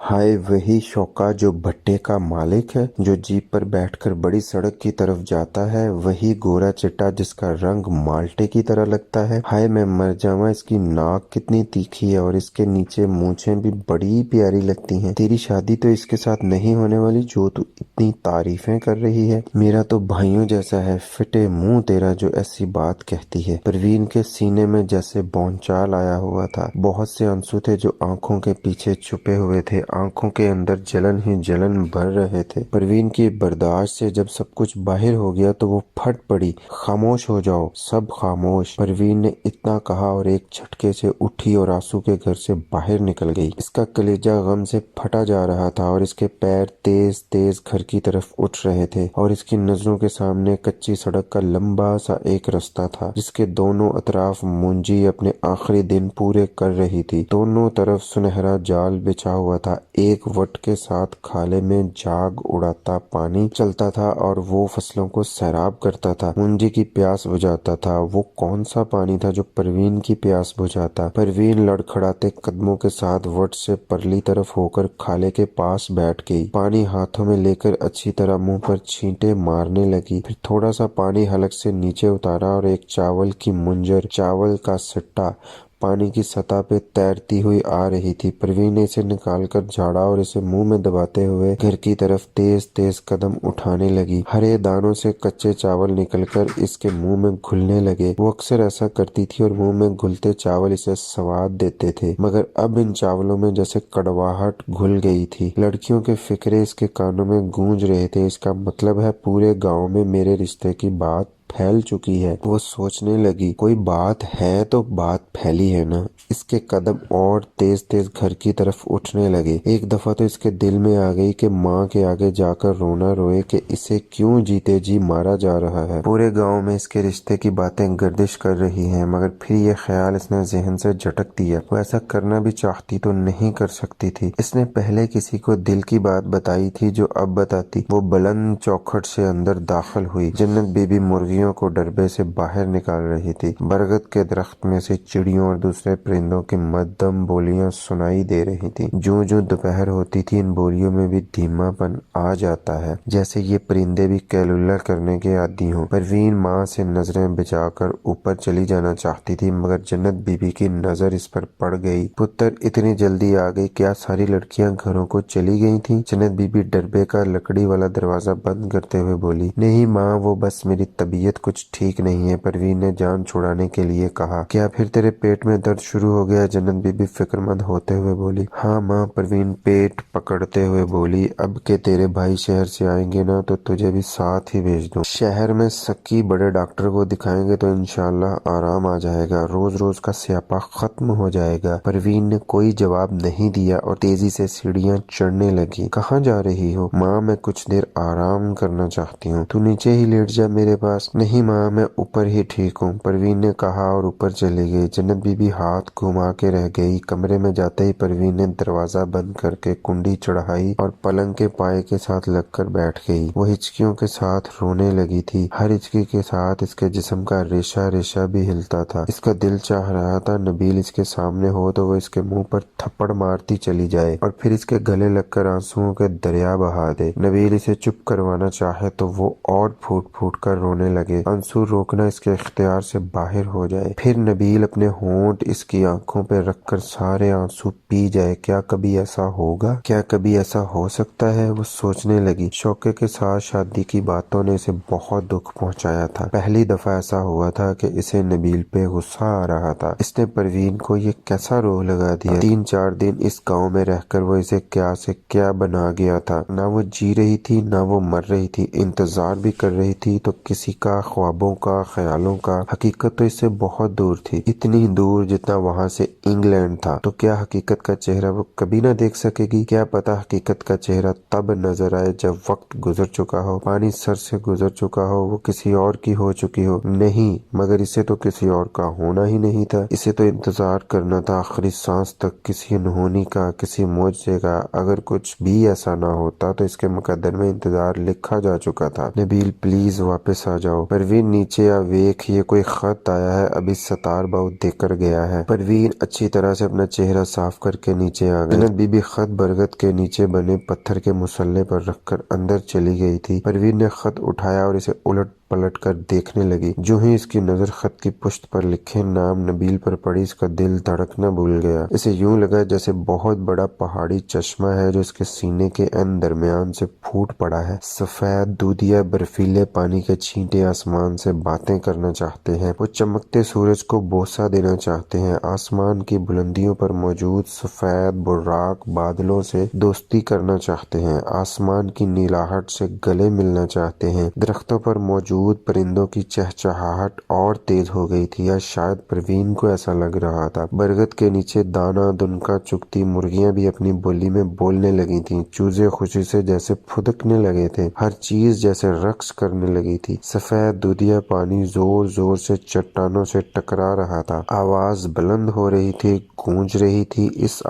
हाय वही शौका जो भट्टे का मालिक है, जो जीप पर बैठकर बड़ी सड़क की तरफ जाता है। वही गोरा चिट्टा जिसका रंग माल्टे की तरह लगता है। हाय मैं मर जावा, इसकी नाक कितनी तीखी है और इसके नीचे मूंछें भी बड़ी प्यारी लगती हैं। तेरी शादी तो इसके साथ नहीं होने वाली जो तू इतनी तारीफें कर रही है। मेरा तो भाइयों जैसा है, फिटे मुंह तेरा जो ऐसी बात कहती है। परवीन के सीने में जैसे बौंचाल आया हुआ था। बहुत से आंसू थे जो आंखों के पीछे छुपे हुए थे। आंखों के अंदर जलन ही जलन भर रहे थे। परवीन की बर्दाश्त से जब सब कुछ बाहर हो गया तो वो फट पड़ी। खामोश हो जाओ, सब खामोश। परवीन ने इतना कहा और एक झटके से उठी और आंसू के घर से बाहर निकल गई। इसका कलेजा गम से फटा जा रहा था और इसके पैर तेज तेज घर की तरफ उठ रहे थे और इसकी नजरों के सामने कच्ची सड़क का लंबा सा एक रास्ता था जिसके दोनों अतराफ मुंजी अपने आखिरी दिन पूरे कर रही थी। दोनों तरफ सुनहरा जाल बिछा हुआ था। एक वट के साथ खाले में जाग उड़ाता पानी चलता था और वो फसलों को सैराब करता था, मुंजी की प्यास बुझाता था। वो कौन सा पानी था जो परवीन की प्यास बुझाता? परवीन लड़खड़ाते कदमों के साथ वट से परली तरफ होकर खाले के पास बैठ गई। पानी हाथों में लेकर अच्छी तरह मुंह पर छींटे मारने लगी। फिर थोड़ा सा पानी हलक से नीचे उतारा और एक चावल की मुंजर, चावल का सिट्टा पानी की सतह पे तैरती हुई आ रही थी। परवीन ने इसे निकालकर झाड़ा और इसे मुंह में दबाते हुए घर की तरफ तेज तेज कदम उठाने लगी। हरे दानों से कच्चे चावल निकलकर इसके मुंह में घुलने लगे। वो अक्सर ऐसा करती थी और मुंह में घुलते चावल इसे स्वाद देते थे, मगर अब इन चावलों में जैसे कड़वाहट घुल गई थी। लड़कियों के फिक्रे इसके कानों में गूंज रहे थे। इसका मतलब है पूरे गांव में मेरे रिश्ते की बात फैल चुकी है। वो सोचने लगी, कोई बात है तो बात फैली है ना। इसके कदम और तेज तेज घर की तरफ उठने लगे। एक दफा तो इसके दिल में आ गई कि माँ के आगे जाकर रोना रोए कि इसे क्यों जीते जी मारा जा रहा है। पूरे गांव में इसके रिश्ते की बातें गर्दिश कर रही हैं, मगर फिर ये ख्याल इसने जहन से झटक दिया। वो ऐसा करना भी चाहती तो नहीं कर सकती थी। इसने पहले किसी को दिल की बात बताई थी जो अब बताती। वो बुलंद चौखट से अंदर दाखिल हुई। जन्नत बीबी मुर्गियों को डरबे से बाहर निकाल रही थी। बरगद के दरख्त में से चिड़ियों और दूसरे परिंदों की मध्यम बोलियां सुनाई दे रही थी। जो जो दोपहर होती थी इन बोलियों में भी धीमापन आ जाता है, जैसे ये परिंदे भी कैलुला करने के आदी हों। परवीन माँ से नजरें बचाकर ऊपर चली जाना चाहती थी, मगर जन्नत बीबी की नजर इस पर पड़ गई। पुत्र इतनी जल्दी आ गई, क्या सारी लड़कियां घरों को चली गई थी? जन्नत बीबी डरबे का लकड़ी वाला दरवाजा बंद करते हुए बोली। नहीं माँ, वो बस मेरी तबीयत कुछ ठीक नहीं है, परवीन ने जान छुड़ाने के लिए कहा। क्या फिर तेरे पेट में दर्द शुरू हो गया? जन्नत बीबी फिक्रमंद होते हुए बोली। हाँ माँ, परवीन पेट पकड़ते हुए बोली। अब के तेरे भाई शहर से आएंगे ना तो तुझे भी साथ ही भेज दूं। शहर में सकी बड़े डॉक्टर को दिखाएंगे तो इंशाल्लाह आराम आ जाएगा, रोज रोज का स्यापा खत्म हो जाएगा। परवीन ने कोई जवाब नहीं दिया और तेजी से सीढ़ियां चढ़ने लगी। कहाँ जा रही हो? माँ मैं कुछ देर आराम करना चाहती हूँ, तू नीचे ही लेट जा मेरे पास। नहीं माँ, मैं ऊपर ही ठीक हूँ, परवीन ने कहा और ऊपर चली गई। जन्नत बीबी हाथ घुमा के रह गई। कमरे में जाते ही परवीन ने दरवाजा बंद करके कुंडी चढ़ाई और पलंग के पाए के साथ लगकर बैठ गई। वो हिचकियों के साथ रोने लगी थी। हर हिचकी के साथ इसके जिस्म का रेशा रेशा भी हिलता था। इसका दिल चाह रहा था नबील इसके सामने हो तो वो इसके मुंह पर थप्पड़ मारती चली जाए और फिर इसके गले लगकर आंसुओं के दरिया बहा दे। नबील इसे चुप करवाना चाहे तो वो और फूट फूट कर रोने लगे। आंसू रोकना इसके इख्तियार से बाहर हो जाए। फिर नबील अपने होंठ इसकी आंखों पे रखकर सारे आंसू पी जाए। क्या कभी ऐसा होगा? क्या कभी ऐसा हो सकता है? वो सोचने लगी। शौके के साथ शादी की बातों ने इसे बहुत दुख पहुंचाया था। पहली दफा ऐसा हुआ था कि इसे नबील पे गुस्सा आ रहा था। इसने परवीन को ये कैसा रोह लगा दिया। 3-4 दिन इस गांव में रहकर वो इसे क्या से क्या बना गया था। ना वो जी रही थी ना वो मर रही थी। इंतजार भी कर रही थी तो किसी का, ख्वाबों का, ख्यालों का। हकीकत तो इससे बहुत दूर थी, इतनी दूर जितना वहाँ से इंग्लैंड था। तो क्या हकीकत का चेहरा वो कभी ना देख सकेगी? क्या पता हकीकत का चेहरा तब नजर आए जब वक्त गुजर चुका हो, पानी सर से गुजर चुका हो, वो किसी और की हो चुकी हो। नहीं, मगर इसे तो किसी और का होना ही नहीं था। इसे तो इंतजार करना था आखिरी सांस तक, किसी अनहोनी का, किसी मौजे का। अगर कुछ भी ऐसा ना होता तो इसके मुकद्दर में इंतजार लिखा जा चुका था। नबील प्लीज वापस आ जाओ, आओ। परवीन नीचे आ वेख ये कोई खत आया है, अभी सतार बाऊ देकर गया है। परवीन अच्छी तरह से अपना चेहरा साफ करके नीचे आ गई। जन्नत बीबी खत बरगद के नीचे बने पत्थर के मुसल्ले पर रखकर अंदर चली गई थी। परवीन ने खत उठाया और इसे उलट पलट कर देखने लगी। जो ही इसकी नजर खत की पुष्ट पर लिखे नाम नबील पर पड़ी, इसका दिल धड़कना भूल गया। इसे यूं लगा जैसे बहुत बड़ा पहाड़ी चश्मा है जो इसके सीने के अन दरमियान से फूट पड़ा है। सफेद दूधिया बर्फीले पानी के छींटे आसमान से बातें करना चाहते हैं। वो चमकते सूरज को बोसा देना चाहते हैं। आसमान की बुलंदियों पर मौजूद सफेद बुर्राक बादलों से दोस्ती करना चाहते हैं। आसमान की नीलाहट से गले मिलना चाहते हैं। दरख्तों पर मौजूद परिंदों की चहचहाहट और तेज हो गई थी, या शायद परवीन को ऐसा लग रहा था। बरगद के नीचे दाना दुनका चुगती मुर्गियां भी अपनी बोली में बोलने लगी थीं। चूजे खुशी से जैसे फुदकने लगे थे। हर चीज जैसे रक्स करने लगी थी। सफेद दूधिया पानी जोर जोर से चट्टानों से टकरा रहा था। आवाज बुलंद हो रही थी, गूंज रही थी। इस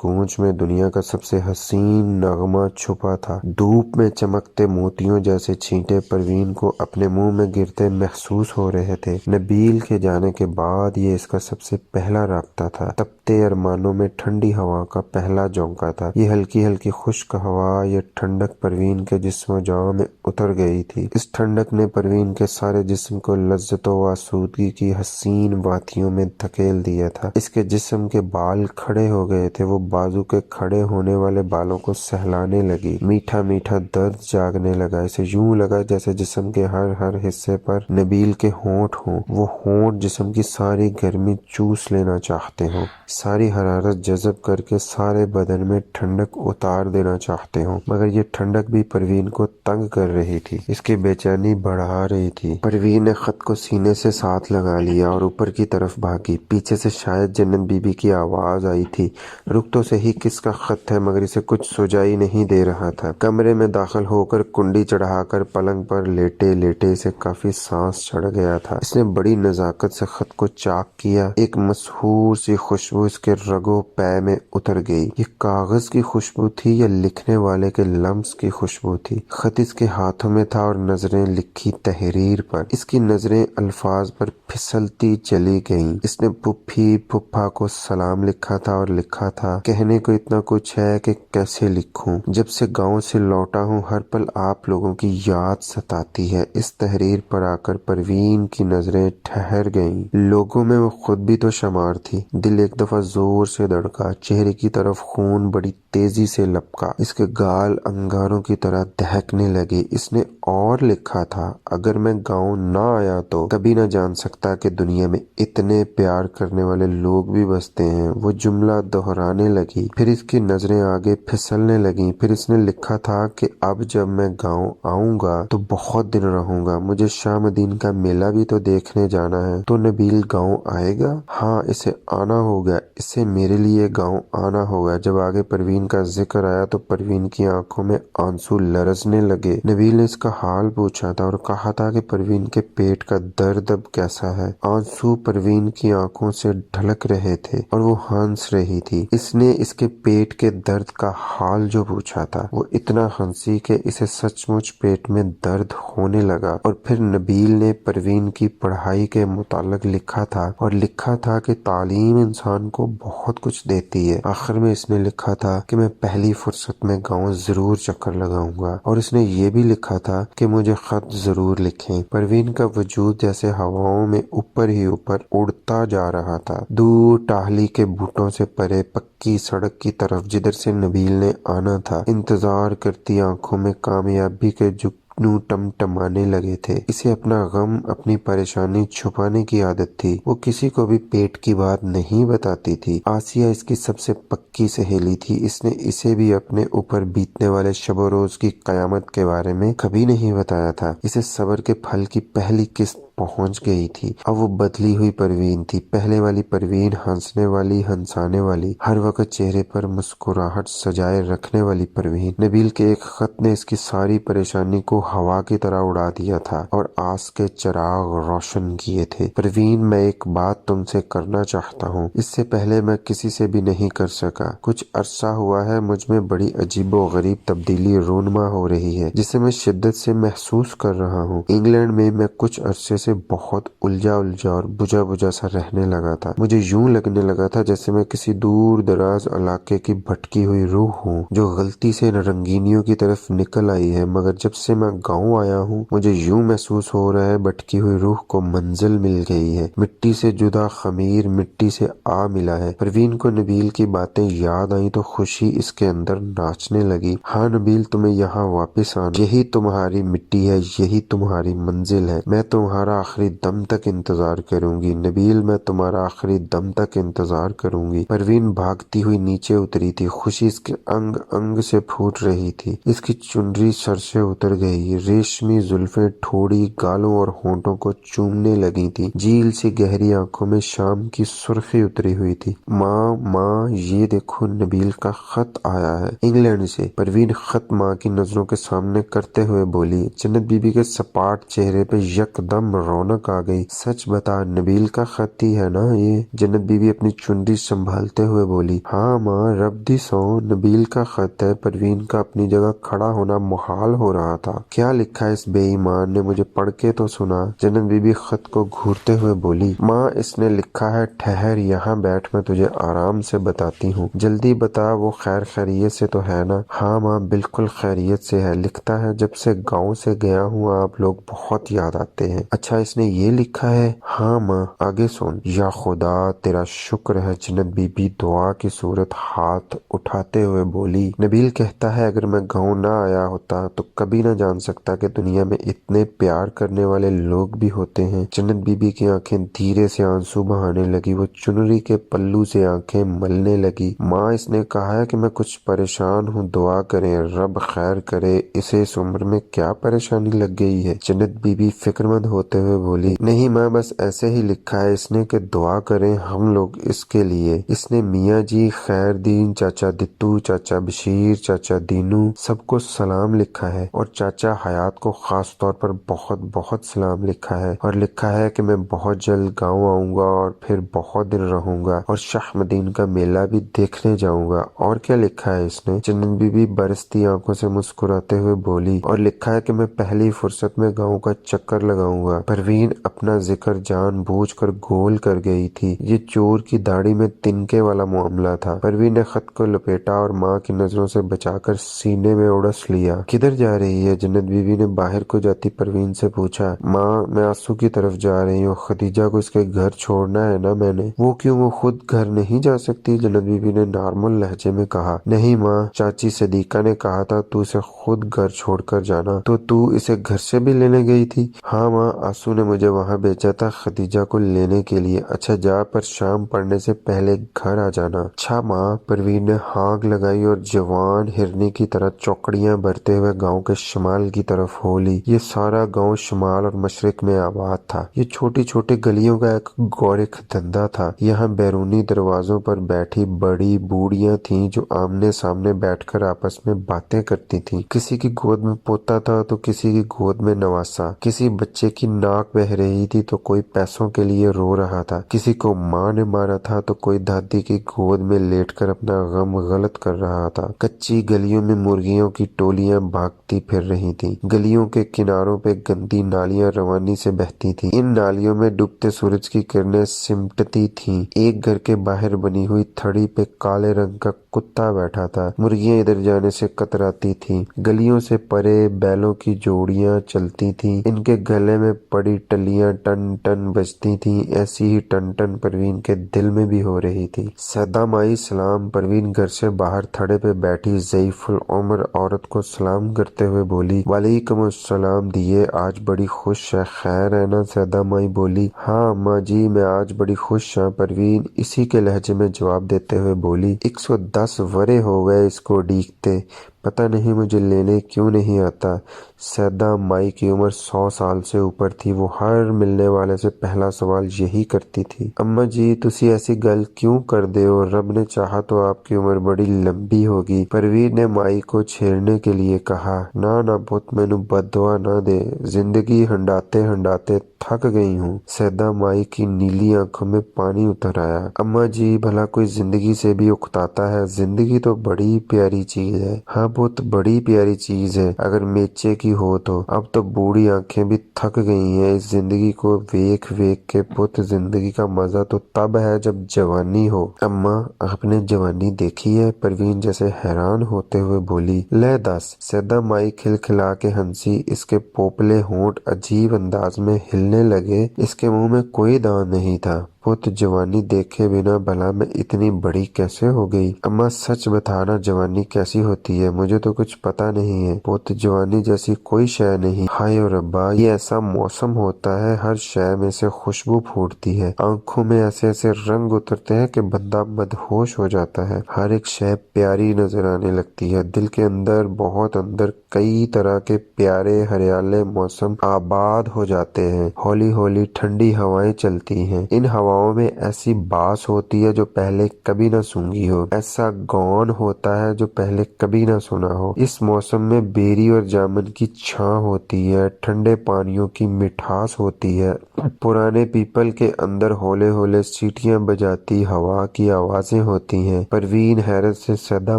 गूंज में दुनिया का सबसे हसीन नगमा छुपा था। धूप में चमकते मोतियों जैसे छींटे परवीन को अपने मुंह में गिरते महसूस हो रहे थे। नबील के जाने के बाद ये इसका सबसे पहला राब्ता था। तपते अरमानों में ठंडी हवा का पहला झोंका था। ये हल्की हल्की खुश्क हवा, ये ठंडक परवीन के जिस्म जाँ में उतर गई थी। इस ठंडक ने परवीन के सारे जिस्म को लज्जतों व आसूदगी की हसीन वादियों में धकेल दिया था। इसके जिस्म के बाल खड़े हो गए थे। वो बाजू के खड़े होने वाले बालों को सहलाने लगी। मीठा मीठा दर्द जागने लगा। इसे यूं लगा जैसे जिस्म के हर हिस्से पर नबील के होंठ हों। वो होंठ जिस्म की सारी गर्मी चूस लेना चाहते हों, सारी हरारत जज़ब करके सारे बदन में ठंडक उतार देना चाहते हों। मगर ये ठंडक भी परवीन को तंग कर रही थी, इसकी बेचैनी बढ़ा रही थी। परवीन ने खत को सीने से साथ लगा लिया और ऊपर की तरफ भागी। पीछे से शायद जन्नत बीबी की आवाज आई थी, रुक तो सही, किसका खत है? मगर इसे कुछ सुझाई नहीं दे रहा था। कमरे में दाखिल होकर कुंडी चढ़ाकर पलंग पर लेटे लेटे इसे काफी सांस चढ़ गया था। इसने बड़ी नजाकत से खत को चाक किया। एक मशहूर सी खुशबू इसके रगो पै में उतर गई। ये कागज की खुशबू थी या लिखने वाले के लम्स की खुशबू थी? खत इसके हाथों में था और नजरें लिखी तहरीर पर। इसकी नजरें अल्फाज पर फिसलती चली गईं। इसने पुप्पी पुप्पा को सलाम लिखा था और लिखा था, कहने को इतना कुछ है कि कैसे लिखूं। जब से गांव से लौटा हूं हर पल आप लोगों की याद सताती है। इस तहरीर पर आकर परवीन की नजरें ठहर गईं। लोगों में वो खुद भी तो शमार थी। दिल एक दफा जोर से धड़का। चेहरे की तरफ खून बड़ी तेजी से लपका। इसके गाल अंगारों की तरह दहकने लगे। इसने और लिखा था, अगर मैं गांव ना आया तो कभी ना जान सकता कि दुनिया में इतने प्यार करने वाले लोग भी बसते हैं। वो जुमला दोहराने लगी, फिर इसकी नजरें आगे फिसलने लगी। फिर इसने लिखा था कि अब जब मैं गांव आऊंगा तो बहुत दिन रहूंगा। मुझे शामदीन का मेला भी तो देखने जाना है। तो नबील गांव आएगा? हाँ, इसे आना होगा। इसे मेरे लिए गांव आना होगा। जब आगे परवीन का जिक्र आया तो परवीन की आंखों में आंसू लरसने लगे। नबील ने इसका हाल पूछा था और कहा था कि परवीन के पेट का दर्द अब कैसा है। आंसू परवीन की आंखों से ढलक रहे थे और वो हंस रही थी। इसने इसके पेट के दर्द का हाल जो पूछा था वो इतना हंसी कि इसे सचमुच पेट में दर्द होने लगा। और फिर नबील ने परवीन की पढ़ाई के मुतालिक लिखा था और लिखा था कि तालीम इंसान को बहुत कुछ देती है। आखिर में इसने लिखा था कि मैं पहली फुर्सत में गांव जरूर चक्कर लगाऊंगा। और इसने ये भी लिखा था कि मुझे खत जरूर लिखें। परवीन का वजूद जैसे हवाओं में ऊपर ही ऊपर उड़ता जा रहा था, दूर टाहली के बूटों से परे पक्की सड़क की तरफ जिधर से नबील ने आना था। इंतजार करती आंखों में कामयाबी के जुगनू टमटमाने लगे थे। इसे अपना गम, अपनी परेशानी छुपाने की आदत थी। वो किसी को भी पेट की बात नहीं बताती थी। आसिया इसकी सबसे पक्की सहेली थी। इसने इसे भी अपने ऊपर बीतने वाले शब रोज की कयामत के बारे में कभी नहीं बताया था। इसे सब्र के फल की पहली किस्त पहुंच गई थी। अब वो बदली हुई परवीन थी। पहले वाली परवीन हंसने वाली, हंसाने वाली, हर वक्त चेहरे पर मुस्कुराहट सजाए रखने वाली परवीन। नबील के एक खत ने इसकी सारी परेशानी को हवा की तरह उड़ा दिया था और आस के चिराग रोशन किए थे। परवीन, मैं एक बात तुमसे करना चाहता हूँ। इससे पहले मैं किसी से भी नहीं कर सका। कुछ अरसा हुआ है मुझ में बड़ी अजीबो गरीब तब्दीली रूनमा हो रही है, जिसे मैं शिद्दत से महसूस कर रहा हूँ। इंग्लैंड में मैं कुछ अरसे से बहुत उलझा उलझा और बुझा बुझा सा रहने लगा था। मुझे यूं लगने लगा था जैसे मैं किसी दूर दराज इलाके की भटकी हुई रूह हूँ जो गलती से रंगीनियों की तरफ निकल आई है, मगर जब से मैं गाँव आया हूँ मुझे यूं महसूस हो रहा है भटकी हुई रूह को मंजिल मिल गई है। मिट्टी से जुदा खमीर मिट्टी से आ मिला है। परवीन को नबील की बातें याद आई तो खुशी इसके अंदर नाचने लगी। हाँ नबील, तुम्हें यहाँ वापस आना, यही तुम्हारी मिट्टी है, यही तुम्हारी मंजिल है। मैं तुम्हारा आखिरी दम तक इंतजार करूंगी नबील, मैं तुम्हारा आखिरी दम तक इंतजार करूंगी। परवीन भागती हुई नीचे उतरी थी। खुशी इसके अंग अंग से फूट रही थी। इसकी चुनरी सर से उतर गई। रेशमी जुल्फें ठोड़ी, गालों और होंठों को चूमने लगी थी। झील सी गहरी आंखों में शाम की सुर्खी उतरी हुई थी। माँ माँ, ये देखो नबील का खत आया है इंग्लैंड से। परवीन खत माँ की नजरों के सामने करते हुए बोली। जन्नत बीबी के सपाट चेहरे पे यकदम रौनक आ गई। सच बता, नबील का खत ही है ना ये? जन्नत बीबी अपनी चुनरी संभालते हुए बोली। हाँ माँ, रब दी सौ, नबील का खत है। परवीन का अपनी जगह खड़ा होना मुहाल हो रहा था। क्या लिखा है इस बेईमान ने, मुझे पढ़ के तो सुना। जन्नत बीबी खत को घूरते हुए बोली। माँ, इसने लिखा है, ठहर यहाँ बैठ, मैं तुझे आराम से बताती हूँ। जल्दी बता, वो खैर खैरियत से तो है ना? हाँ माँ, बिल्कुल खैरियत से है। लिखता है, जब से गाँव से गया हूँ आप लोग बहुत याद आते हैं। अच्छा, इसने ये लिखा है? हाँ माँ, आगे सुन। या खुदा तेरा शुक्र है, जन्नत बीबी दुआ की सूरत हाथ उठाते हुए बोली। नबील कहता है, अगर मैं गाँव ना आया होता तो कभी ना जान सकता कि दुनिया में इतने प्यार करने वाले लोग भी होते हैं। जन्नत बीबी की आंखें धीरे से आंसू बहाने लगी। वो चुनरी के पल्लू से आंखें मलने लगी। माँ, इसने कहा है कि मैं कुछ परेशान हूँ, दुआ करें, रब खैर करे। इसे इस उम्र में क्या परेशानी लग गई है? जन्नत बीबी फिक्रमंद होते हुए बोली। नहीं माँ, बस ऐसे ही लिखा है इसने कि दुआ करें हम लोग इसके लिए। इसने मियाँ जी, खैरदीन, चाचा दित्तू, चाचा बशीर, चाचा दीनू, सबको सलाम लिखा है और चाचा हयात को खास तौर पर बहुत बहुत सलाम लिखा है। और लिखा है कि मैं बहुत जल्द गाँव आऊंगा और फिर बहुत दिन रहूंगा और शाहमदीन का मेला भी देखने जाऊंगा। और क्या लिखा है इसने? जन्नत बीबी बरसती आंखों से मुस्कुराते हुए बोली। और लिखा है कि मैं पहली फुर्सत में गाँव का चक्कर लगाऊंगा। परवीन अपना जिक्र जानबूझकर गोल कर गई थी। ये चोर की दाढ़ी में तिनके वाला मामला था। परवीन ने खत को लपेटा और माँ की नजरों से बचाकर सीने में उड़स लिया। किधर जा रही है? जन्नत बीबी ने बाहर को जाती परवीन से पूछा। माँ, मैं आंसू की तरफ जा रही हूँ। खदीजा को इसके घर छोड़ना है ना मैंने। वो क्यों, वो खुद घर नहीं जा सकती? जन्नत बीबी ने नॉर्मल लहजे में कहा। नहीं माँ, चाची सदीका ने कहा था तू इसे खुद घर छोड़कर जाना। तो तू इसे घर से भी लेने गई थी? हाँ माँ, आंसू ने मुझे वहाँ भेजा था खदीजा को लेने के लिए। अच्छा जा, पर शाम पड़ने से पहले घर आ जाना। अच्छा माँ। परवीन ने हाँक लगाई और जवान हिरनी की तरह चौकड़ियां भरते हुए गांव के शुमाल की तरफ हो ली। ये सारा गांव शुमाल और मशरिक में आबाद था। ये छोटी छोटी गलियों का एक गौरिख धंधा था। यहाँ बैरूनी दरवाजों पर बैठी बड़ी बूढ़ियां थीं जो आमने सामने बैठकर आपस में बातें करती थीं। किसी की गोद में पोता था तो किसी की गोद में नवासा। किसी बच्चे की नाक बह रही थी तो कोई पैसों के लिए रो रहा था। किसी को माँ ने मारा था तो कोई दादी की गोद में लेटकर अपना गम गलत कर रहा था। कच्ची गलियों में मुर्गियों की टोलियां भागती फिर रही थीं। गलियों के किनारों पे गंदी नालियां रवानी से बहती थीं। इन नालियों में डूबते सूरज की किरणें सिमटती थीं। एक घर के बाहर बनी हुई थड़ी पे काले रंग का कुत्ता बैठा था। मुर्गियां इधर जाने से कतराती थीं। गलियों से परे बैलों की जोड़ियां चलती थीं। इनके गले में पड़ी टलियां टन टन बजती थीं। ऐसी ही टन टन परवीन के दिल में भी हो रही थी। सदा माई सलाम। परवीन घर से बाहर थड़े पे बैठी ज़ईफुल उम्र औरत को सलाम करते हुए बोली। वालेकुम अस्सलाम दिए, आज बड़ी खुश है, खैर है ना? सदा माई बोली। हाँ अम्मा जी, मैं आज बड़ी खुश हूँ। परवीन इसी के लहजे में जवाब देते हुए बोली। 110 वरे हो गए इसको डीकते। पता नहीं मुझे लेने क्यों नहीं आता। सैदा माई की उम्र 100 साल से ऊपर थी। वो हर मिलने वाले से पहला सवाल यही करती थी, अम्मा जी तुसी ऐसी गल क्यों कर दे हो, रब ने चाहा तो आपकी उम्र बड़ी लंबी होगी। परवीन ने माई को छेड़ने के लिए कहा, ना ना पुत मैनू बददुआ ना दे, जिंदगी हंडाते हंडाते थक गई हूँ। सैदा माई की नीली आंखों में पानी उतर आया। अम्मा जी भला कोई जिंदगी से भी उकताता है, जिंदगी तो बड़ी प्यारी चीज है। हाँ पुत बड़ी प्यारी चीज है, अगर मेचे की हो तो। अब तो बूढ़ी आंखें भी थक गई हैं इस जिंदगी को वेख वेख के। पुत जिंदगी का मजा तो तब है जब जवानी हो। अम्मा आपने जवानी देखी है? परवीन जैसे हैरान होते हुए बोली। ले दस। सैदा माई खिलखिला के हंसी। इसके पोपले होंठ अजीब अंदाज में हिलने लगे। इसके मुंह में कोई दांत नहीं था। पुत जवानी देखे बिना भला मैं इतनी बड़ी कैसे हो गई? अम्मा सच बताना जवानी कैसी होती है, मुझे तो कुछ पता नहीं है। पुत जवानी जैसी कोई शय नहीं। हाय ओ रब्बा, ये ऐसा मौसम होता है हर शय में से खुशबू फूटती है, आंखों में ऐसे ऐसे रंग उतरते हैं कि बंदा मदहोश हो जाता है। हर एक शय प्यारी नजर आने लगती है। दिल के अंदर बहुत अंदर कई तरह के प्यारे हरियाले मौसम आबाद हो जाते हैं। हौली हौली ठंडी हवाएं चलती हैं। इन हवाओं में ऐसी बास होती है जो पहले कभी न सूंघी हो, ऐसा गौन होता है जो पहले कभी न सुना हो। इस मौसम में बेरी और जामुन की छां होती है, ठंडे पानियों की मिठास होती है। पुराने पीपल के अंदर होले होले सीटियां बजाती हवा की आवाजें होती हैं। परवीन हैरत से सैदा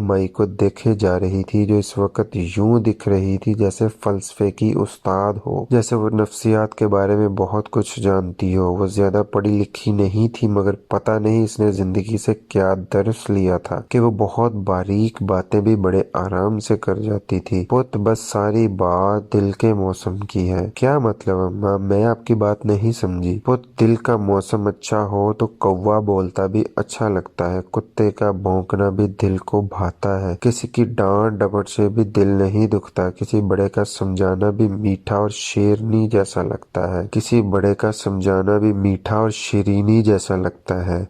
माई को देखे जा रही थी, जो इस वक्त यूं दिख रही थी जैसे फलसफे की उस्ताद हो, जैसे वो नफ्सियात के बारे में बहुत कुछ जानती हो। वो ज्यादा पढ़ी लिखी नहीं थी, मगर पता नहीं इसने जिंदगी से क्या दर्स लिया था कि वो बहुत बारीक बातें भी बड़े आराम से कर जाती थी। पुत बस सारी बात दिल के मौसम की है। क्या मतलब अम्मा? मैं आपकी बात नहीं समझी। पुत दिल का मौसम अच्छा हो तो कौवा बोलता भी अच्छा लगता है, कुत्ते का भौंकना भी दिल को भाता है, किसी की डांट डपट से भी दिल नहीं दुखता, किसी बड़े का समझाना भी मीठा और शेरनी जैसा लगता है, किसी बड़े का समझाना भी मीठा और शीरीनी जैसा लगता है।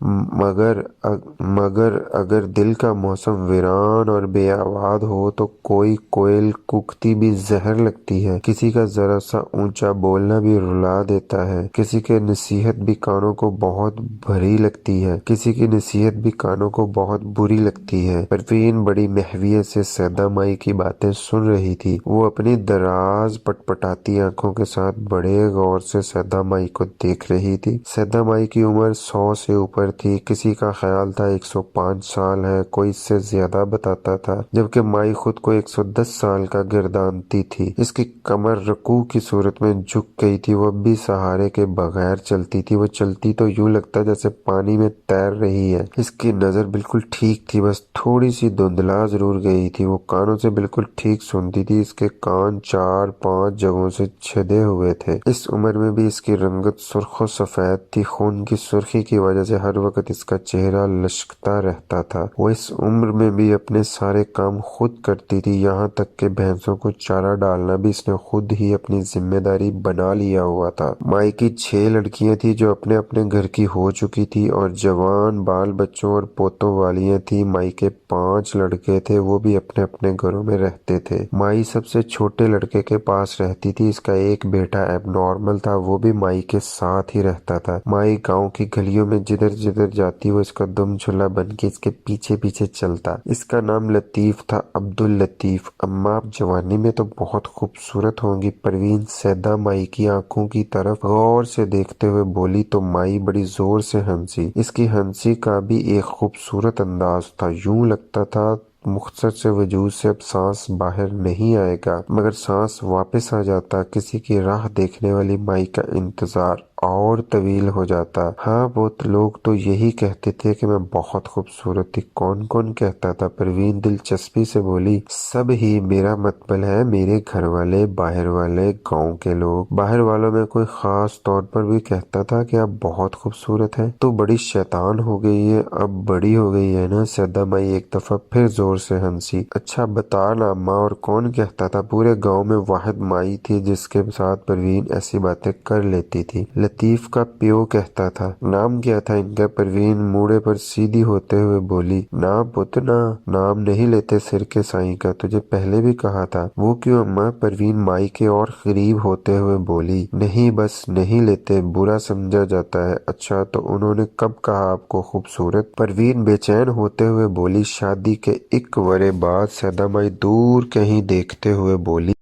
मगर अगर दिल का मौसम वीरान और बेआबाद हो तो कोई कोयल कूकती भी जहर लगती है, किसी का जरा सा ऊंचा बोलना भी रुला देता है, किसी के नसीहत भी कानों को बहुत भरी लगती है, किसी की नसीहत भी कानों को बहुत बुरी लगती है। परवीन बड़ी महवियत से सैदा माई की बातें सुन रही थी। वो अपनी दराज पटपटाती आंखों के साथ बड़े गौर से सैदा माई को देख रही थी। सैदा माई की उम्र 100 से ऊपर थी। किसी का ख्याल था 105 साल है, कोई इससे ज्यादा बताता था, जबकि माई खुद को 110 साल का गर्दानती थी। इसकी कमर रकू की सूरत में झुक गई थी। वो भी सहारे के बगैर चलती थी। वो चलती तो यूं लगता जैसे पानी में तैर रही है। इसकी नजर बिल्कुल ठीक थी, बस थोड़ी सी धुंधला जरूर गई थी। वो कानों से बिल्कुल ठीक सुनती थी। इसके कान 4-5 जगहों से छिदे हुए थे। इस उम्र में भी इसकी रंगत सुर्ख सफेद थी। खून की सुर्खी की वजह से हर वक्त इसका चेहरा लचकता रहता था। वो इस उम्र में भी अपने सारे काम खुद करती थी, यहाँ तक कि भैंसों को चारा डालना भी इसने खुद ही अपनी जिम्मेदारी बना लिया हुआ था। माई की 6 लड़कियां थी जो अपने अपने घर की हो चुकी थी और जवान बाल बच्चों और पोतों वालियां थी। माई के 5 लड़के थे, वो भी अपने अपने घरों में रहते थे। माई सबसे छोटे लड़के के पास रहती थी। इसका एक बेटा एबनॉर्मल था, वो भी माई के साथ ही रहता था। माई गांव की गलियों में जिधर जिधर जाती वो इसका दुम छुला बन के इसके पीछे पीछे चलता। इसका नाम लतीफ था, अब्दुल लतीफ। अम्मा आप जवानी में तो बहुत खूबसूरत होंगी। परवीन सैदा माई की आंखों की तरफ गौर से देखते हुए बोली तो माई बड़ी जोर से हंसी। इसकी हंसी का भी एक खूबसूरत अंदाज था। यूं लगता था मुख्तसर से वजूद से अब सांस बाहर नहीं आएगा, मगर सांस वापस आ जाता। किसी की राह देखने वाली माई का इंतजार और तवील हो जाता। हाँ बहुत लोग तो यही कहते थे कि मैं बहुत खूबसूरत थी। कौन कौन कहता था? परवीन दिलचस्पी से बोली। सब ही। मेरा मतलब है मेरे घर वाले, बाहर वाले, गांव के लोग। बाहर वालों में कोई खास तौर पर भी कहता था कि आप बहुत खूबसूरत हैं। तो बड़ी शैतान हो गई है, अब बड़ी हो गई है ना? सैदा माई एक दफा फिर जोर से हंसी। अच्छा बता ना अम्मा, और कौन कहता था? पूरे गाँव में वाहिद माई थी जिसके साथ परवीन ऐसी बातें कर लेती थी। लतीफ का प्यो कहता था। नाम क्या था इनका? परवीन मूड़े पर सीधी होते हुए बोली। नाम पुत ना, नाम नहीं लेते सिर के साईं का, तुझे पहले भी कहा था। वो क्यों अम्मा? परवीन माई के और करीब होते हुए बोली। नहीं बस नहीं लेते, बुरा समझा जाता है। अच्छा तो उन्होंने कब कहा आपको खूबसूरत? परवीन बेचैन होते हुए बोली। शादी के 1 वरे बाद। सैदा माई दूर कहीं देखते हुए बोली।